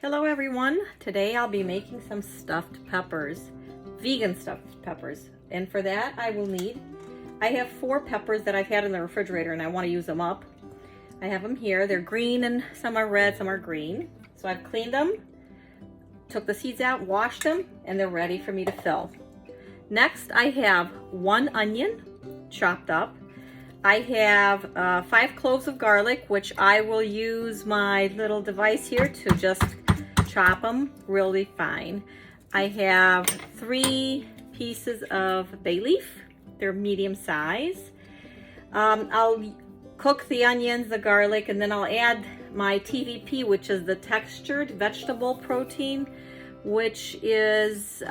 Hello everyone. Today I'll be making some stuffed peppers, vegan stuffed peppers. And for that I have 4 peppers that I've had in the refrigerator and I want to use them up. I have them here. They're green and some are red, some are green. So I've cleaned them, took the seeds out, washed them, and they're ready for me to fill. Next I have 1 onion chopped up. I have 5 cloves of garlic, which I will use my little device here to just chop them really fine. I have 3 pieces of bay leaf. They're medium size. I'll cook the onions, the garlic, and then I'll add my TVP, which is the textured vegetable protein, which is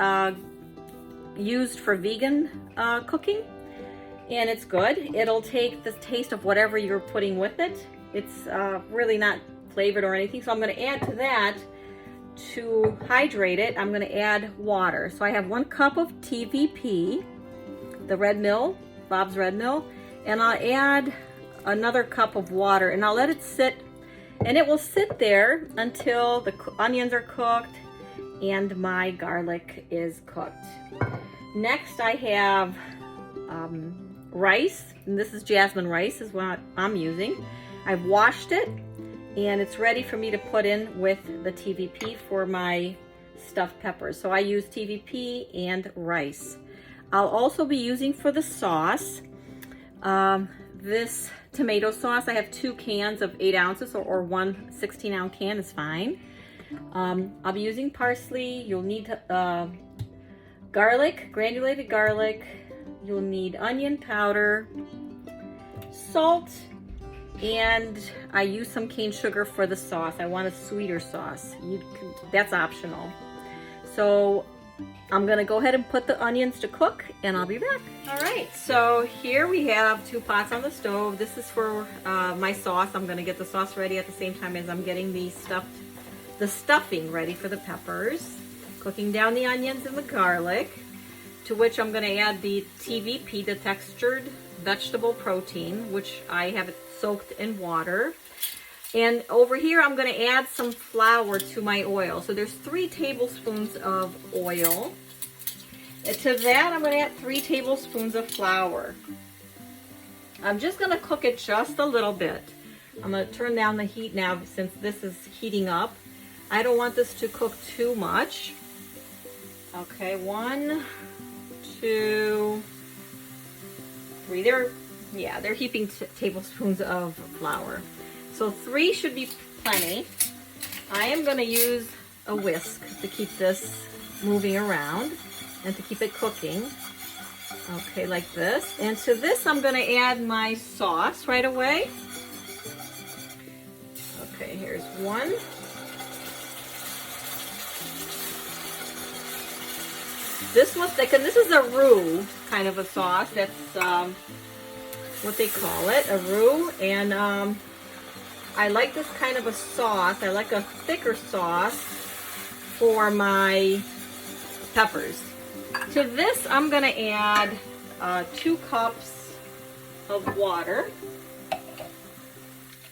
used for vegan cooking. And it's good. It'll take the taste of whatever you're putting with it. It's really not flavored or anything. So I'm going to add to that, to hydrate it, I'm going to add water. So I have 1 cup of TVP, the red mill, Bob's Red Mill, and I'll add another cup of water and I'll let it sit, and it will sit there until the onions are cooked and my garlic is cooked. Next I have rice, and this is jasmine rice is what I'm using. I've washed it and it's ready for me to put in with the TVP for my stuffed peppers. So I use TVP and rice. I'll also be using for the sauce this tomato sauce. I have 2 cans of 8 ounces or 1 16-ounce can is fine. I'll be using parsley. You'll need garlic, granulated garlic. You'll need onion powder, salt, and I use some cane sugar for the sauce. I want a sweeter sauce. That's optional. So I'm gonna go ahead and put the onions to cook and I'll be back. All right, so here we have 2 pots on the stove. This is for my sauce. I'm gonna get the sauce ready at the same time as I'm getting the stuffing ready for the peppers. Cooking down the onions and the garlic, to which I'm gonna add the TVP, the textured vegetable protein, which I have it soaked in water. And over here, I'm gonna add some flour to my oil. So there's 3 tablespoons of oil. And to that, I'm gonna add 3 tablespoons of flour. I'm just gonna cook it just a little bit. I'm gonna turn down the heat now since this is heating up. I don't want this to cook too much. Okay, 1, 2, 3. They're heaping tablespoons of flour. So 3 should be plenty. I am going to use a whisk to keep this moving around and to keep it cooking. Okay, like this. And to this, I'm going to add my sauce right away. Okay, here's 1. This one's thick, and this is a roux kind of a sauce. That's what they call it, a roux. And I like this kind of a sauce. I like a thicker sauce for my peppers. To this, I'm going to add 2 cups of water.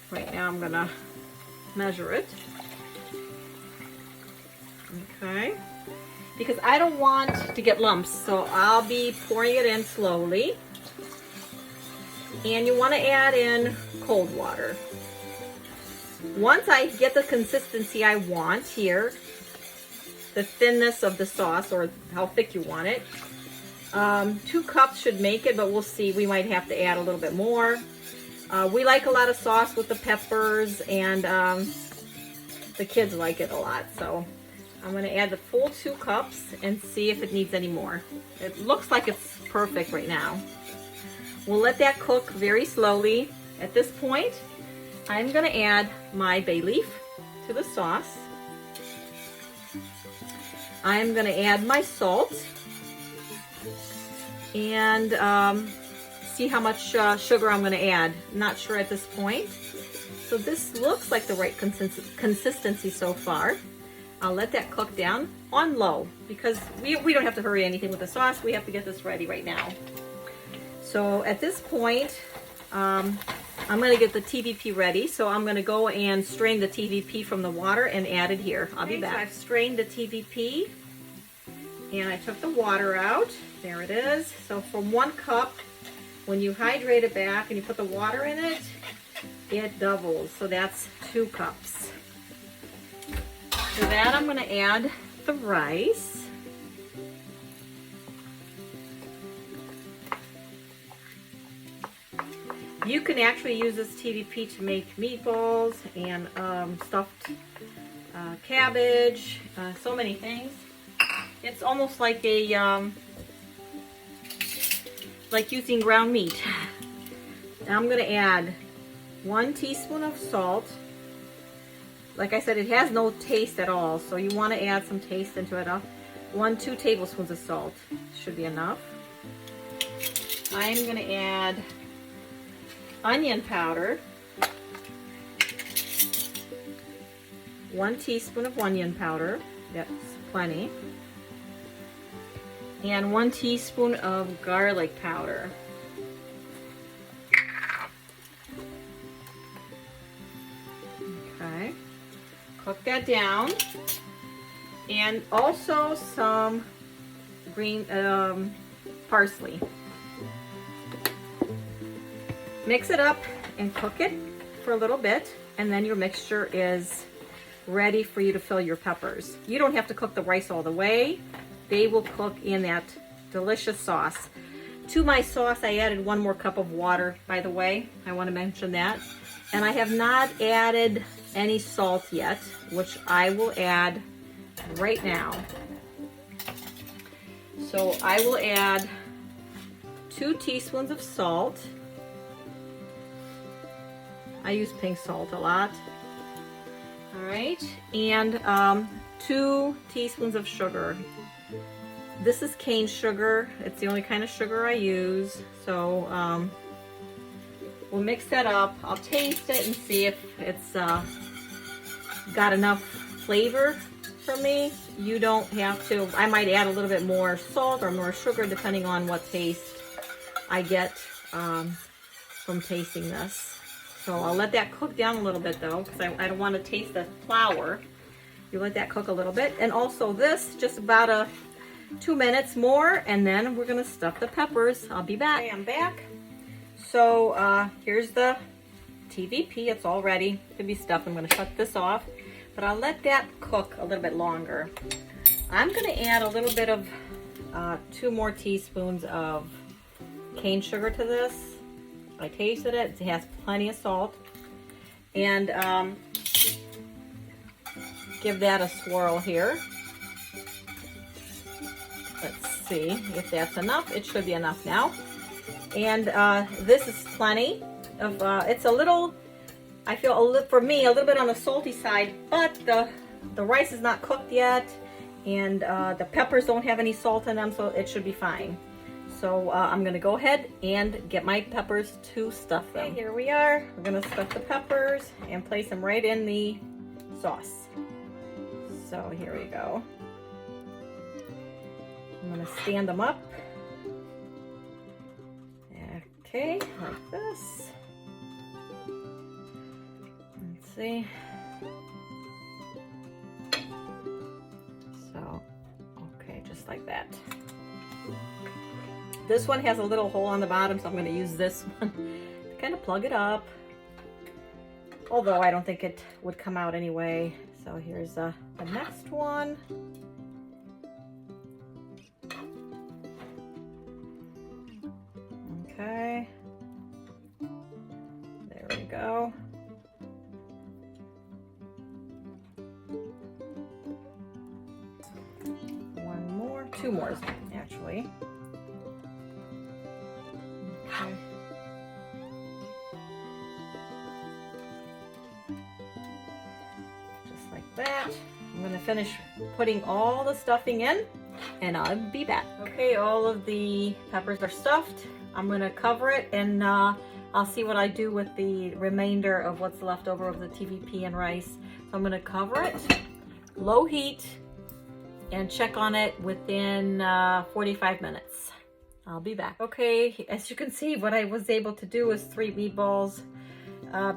Right now, I'm going to measure it. Okay. Because I don't want to get lumps, so I'll be pouring it in slowly. And you want to add in cold water. Once I get the consistency I want here, the thinness of the sauce or how thick you want it, 2 cups should make it, but we'll see. We might have to add a little bit more. We like a lot of sauce with the peppers, and the kids like it a lot, so I'm going to add the full 2 cups and see if it needs any more. It looks like it's perfect right now. We'll let that cook very slowly. At this point, I'm going to add my bay leaf to the sauce. I'm going to add my salt and see how much sugar I'm going to add. Not sure at this point. So this looks like the right consistency so far. I'll let that cook down on low because we don't have to hurry anything with the sauce. We have to get this ready right now. So at this point, I'm gonna get the TVP ready, so I'm gonna go and strain the TVP from the water and add it here. I'll be back. So I've strained the TVP and I took the water out. There it is. So from 1 cup, when you hydrate it back and you put the water in it, it doubles. So that's 2 cups. To that I'm gonna add the rice. You can actually use this TVP to make meatballs and stuffed cabbage, so many things. It's almost like a like using ground meat. Now I'm going to add 1 teaspoon of salt. Like I said, it has no taste at all, so you want to add some taste into it. 2 tablespoons of salt should be enough. I'm going to add onion powder, 1 teaspoon of onion powder, that's plenty, and 1 teaspoon of garlic powder. Okay, cook that down, and also some green parsley. Mix it up and cook it for a little bit, and then your mixture is ready for you to fill your peppers. You don't have to cook the rice all the way. They will cook in that delicious sauce. To my sauce, I added 1 more cup of water, by the way. I want to mention that. And I have not added any salt yet, which I will add right now. So I will add 2 teaspoons of salt. I use pink salt a lot. All right, and 2 teaspoons of sugar. This is cane sugar. It's the only kind of sugar I use. So we'll mix that up. I'll taste it and see if it's got enough flavor for me. You don't have to. I might add a little bit more salt or more sugar depending on what taste I get from tasting this. So I'll let that cook down a little bit though, because I don't want to taste the flour. You let that cook a little bit. And also this, just about 2 minutes more, and then we're gonna stuff the peppers. I'll be back. Okay, I'm back. So here's the TVP. It's all ready to be stuffed. I'm gonna shut this off, but I'll let that cook a little bit longer. I'm gonna add a little bit of 2 more teaspoons of cane sugar to this. I tasted it. It has plenty of salt. And give that a swirl here. Let's see if that's enough. It should be enough now. And this is plenty of, it's a little, I feel, for me, a little bit on the salty side, but the rice is not cooked yet, and the peppers don't have any salt in them, so it should be fine. So I'm gonna go ahead and get my peppers to stuff them. Okay, here we are. We're gonna stuff the peppers and place them right in the sauce. So here we go. I'm gonna stand them up. Okay, like this. Let's see. So, okay, just like that. This one has a little hole on the bottom, so I'm going to use this one to kind of plug it up. Although I don't think it would come out anyway. So here's the next one. Okay. There we go. One more, 2 more actually. Okay. Just like that. I'm going to finish putting all the stuffing in, and I'll be back. Okay, all of the peppers are stuffed. I'm going to cover it, and I'll see what I do with the remainder of what's left over of the TVP and rice. So I'm going to cover it, low heat, and check on it within 45 minutes. I'll be back. Okay, as you can see, what I was able to do is 3 meatballs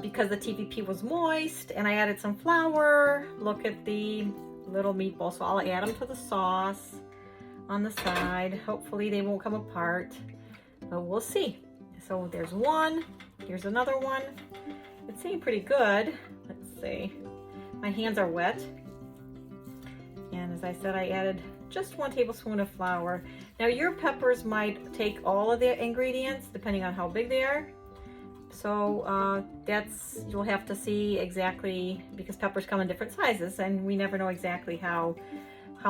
because the TVP was moist, and I added some flour. Look at the little meatballs. So I'll add them to the sauce on the side. Hopefully they won't come apart, but we'll see. So there's one. Here's another one. It's seeming pretty good. Let's see. My hands are wet. And as I said, I added just 1 tablespoon of flour. Now your peppers might take all of the ingredients depending on how big they are. So you'll have to see exactly, because peppers come in different sizes and we never know exactly how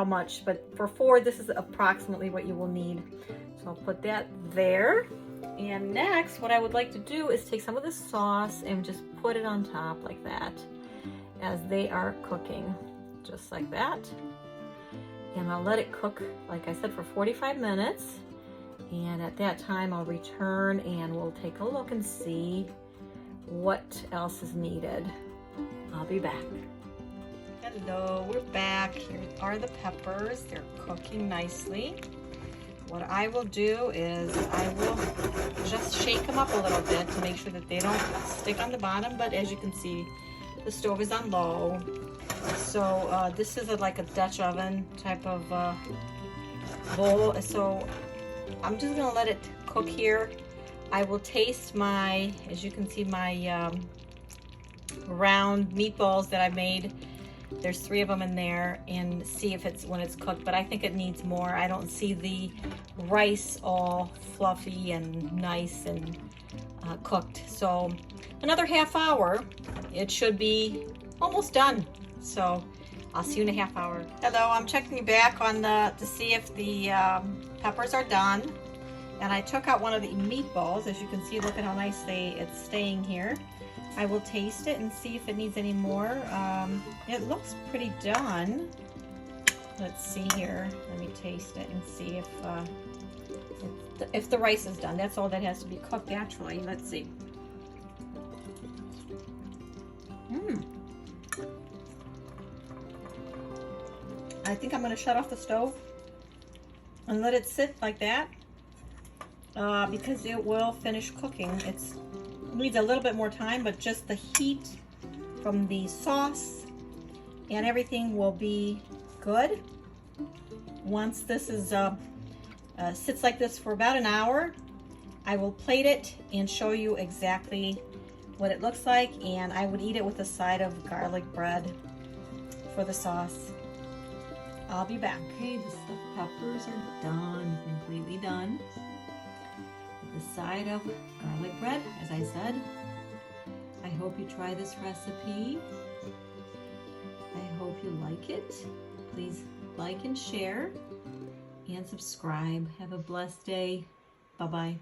much, but for 4, this is approximately what you will need. So I'll put that there. And next, what I would like to do is take some of the sauce and just put it on top like that as they are cooking, just like that. And I'll let it cook, like I said, for 45 minutes. And at that time, I'll return and we'll take a look and see what else is needed. I'll be back. Hello, we're back. Here are the peppers. They're cooking nicely. What I will do is I will just shake them up a little bit to make sure that they don't stick on the bottom. But as you can see, the stove is on low. So this is like a Dutch oven type of bowl. So I'm just gonna let it cook here. I will taste my, as you can see, my round meatballs that I made. There's 3 of them in there, and see if when it's cooked, but I think it needs more. I don't see the rice all fluffy and nice and cooked. So another half hour, it should be almost done. So I'll see you in a half hour. Hello, I'm checking back on to see if the peppers are done. And I took out one of the meatballs. As you can see, look at how nicely it's staying here. I will taste it and see if it needs any more. It looks pretty done. Let's see here. Let me taste it and see if the rice is done. That's all that has to be cooked actually. Let's see. I think I'm gonna shut off the stove and let it sit like that because it will finish cooking. It needs a little bit more time, but just the heat from the sauce and everything will be good. Once this is sits like this for about an hour, I will plate it and show you exactly what it looks like, and I would eat it with a side of garlic bread for the sauce. I'll be back. Okay, the stuffed peppers are done, completely done. With a side of garlic bread, as I said. I hope you try this recipe. I hope you like it. Please like and share and subscribe. Have a blessed day. Bye-bye.